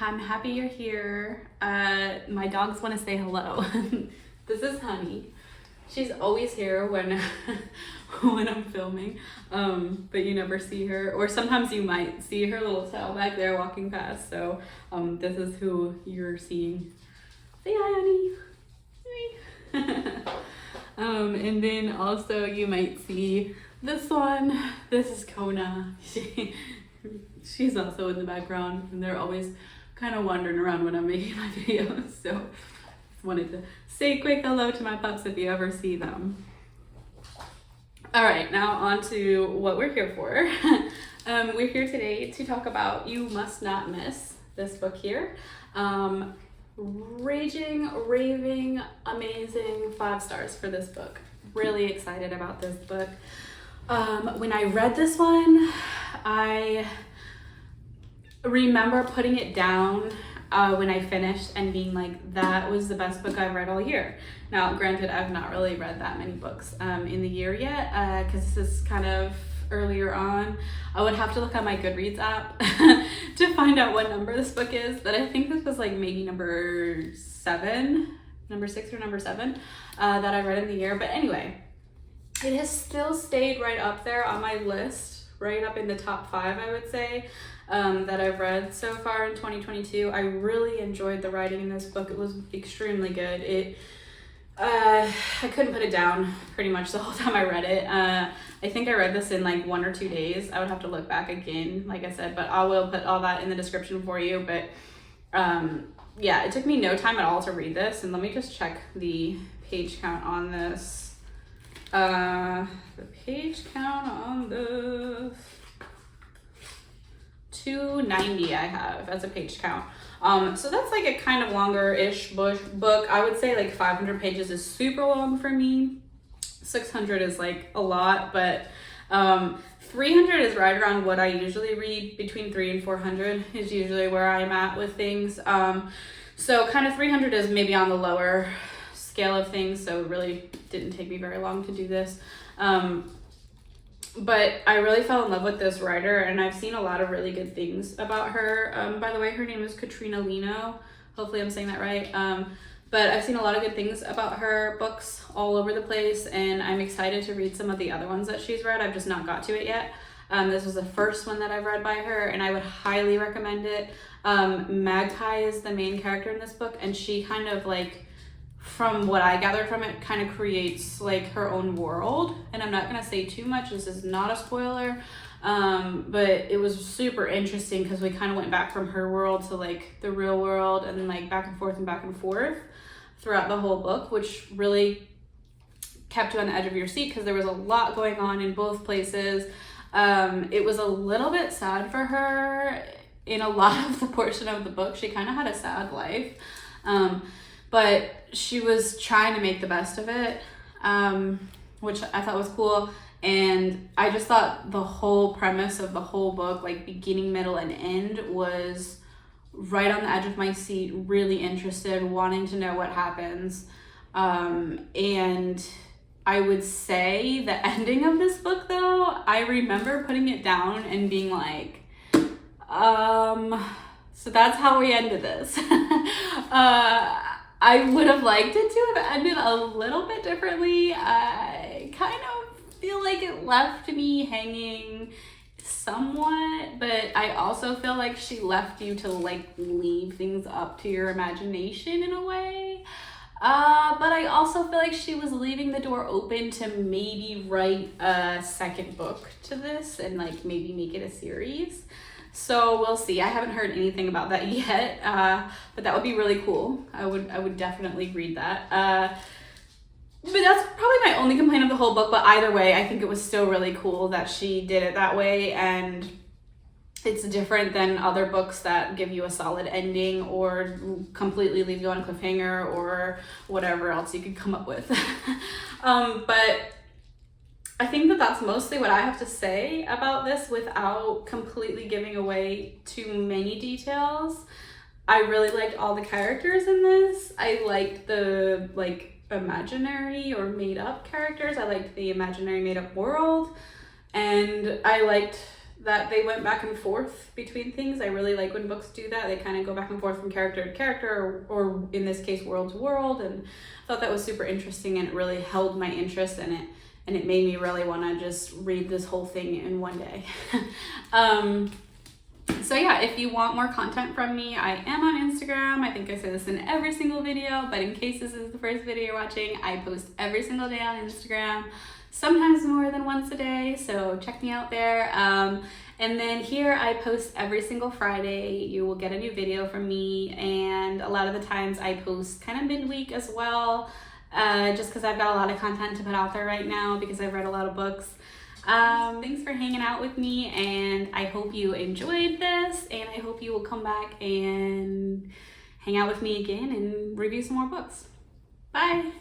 I'm happy you're here. My dogs want to say hello. This is Honey. She's always here when when I'm filming, but you never see her, or sometimes you might see her little tail back there walking past. So this is who you're seeing. Say hi, Honey. Hi. And then also you might see this one. This is Kona. She's also in the background, and they're always kind of wandering around when I'm making my videos. So just wanted to say a quick hello to my pups if you ever see them. All right, now on to what we're here for. We're here today to talk about You Must Not Miss, this book here. Raging, raving, amazing 5 stars for this book. Really excited about this book. When I read this one, I remember putting it down when I finished and being like, that was the best book I've read all year. Now, granted, I've not really read that many books in the year yet, because this is kind of earlier on. I would have to look at my Goodreads app to find out what number this book is, but I think this was like maybe number 6 or number 7 that I read in the year. But anyway, it has still stayed right up there on my list, right up in the top 5, I would say, that I've read so far in 2022. I really enjoyed the writing in this book. It was extremely good. I couldn't put it down pretty much the whole time I read it. I think I read this in like 1 or 2 days. I would have to look back again, like I said, but I will put all that in the description for you. But yeah, it took me no time at all to read this. And let me just check the page count on this. The page count on this, 290 I have as a page count. So that's like a kind of longer-ish book. I would say like 500 pages is super long for me. 600 is like a lot, but 300 is right around what I usually read. Between 300 and 400 is usually where I'm at with things. So kind of 300 is maybe on the lower scale of things, so it really didn't take me very long to do this. But I really fell in love with this writer, and I've seen a lot of really good things about her. By the way, her name is Katrina Lino. Hopefully I'm saying that right. But I've seen a lot of good things about her books all over the place, and I'm excited to read some of the other ones that she's read. I've just not got to it yet. This was the first one that I've read by her, and I would highly recommend it. Magpie is the main character in this book, and she kind of like, from what I gathered from it, kind of creates like her own world. And I'm not going to say too much. This is not a spoiler. But it was super interesting because we kind of went back from her world to like the real world, and then like back and forth throughout the whole book, which really kept you on the edge of your seat because there was a lot going on in both places. It was a little bit sad for her in a lot of the portion of the book. She kind of had a sad life. But she was trying to make the best of it, which I thought was cool. And I just thought the whole premise of the whole book, like beginning, middle, and end, was right on the edge of my seat, really interested, wanting to know what happens. And I would say the ending of this book, though, I remember putting it down and being like, so that's how we ended this. I would have liked it to have ended a little bit differently. I kind of feel like it left me hanging somewhat, but I also feel like she left you to like leave things up to your imagination in a way. But I also feel like she was leaving the door open to maybe write a second book to this and like maybe make it a series. So we'll see. I haven't heard anything about that yet, but that would be really cool. I would definitely read that. But that's probably my only complaint of the whole book. But either way, I think it was still really cool that she did it that way, and it's different than other books that give you a solid ending or completely leave you on a cliffhanger or whatever else you could come up with. But I think that that's mostly what I have to say about this without completely giving away too many details. I really liked all the characters in this. I liked the like imaginary or made up characters. I liked the imaginary made up world. And I liked that they went back and forth between things. I really like when books do that. They kind of go back and forth from character to character, or in this case, world to world. And I thought that was super interesting, and it really held my interest in it. And it made me really want to just read this whole thing in one day. So yeah, if you want more content from me, I am on Instagram. I think I say this in every single video, but in case this is the first video you're watching, I post every single day on Instagram, sometimes more than once a day, so check me out there. And then here I post every single Friday. You will get a new video from me, and a lot of the times I post kind of midweek as well, just because I've got a lot of content to put out there right now because I've read a lot of books. Thanks for hanging out with me, and I hope you enjoyed this, and I hope you will come back and hang out with me again and review some more books. Bye!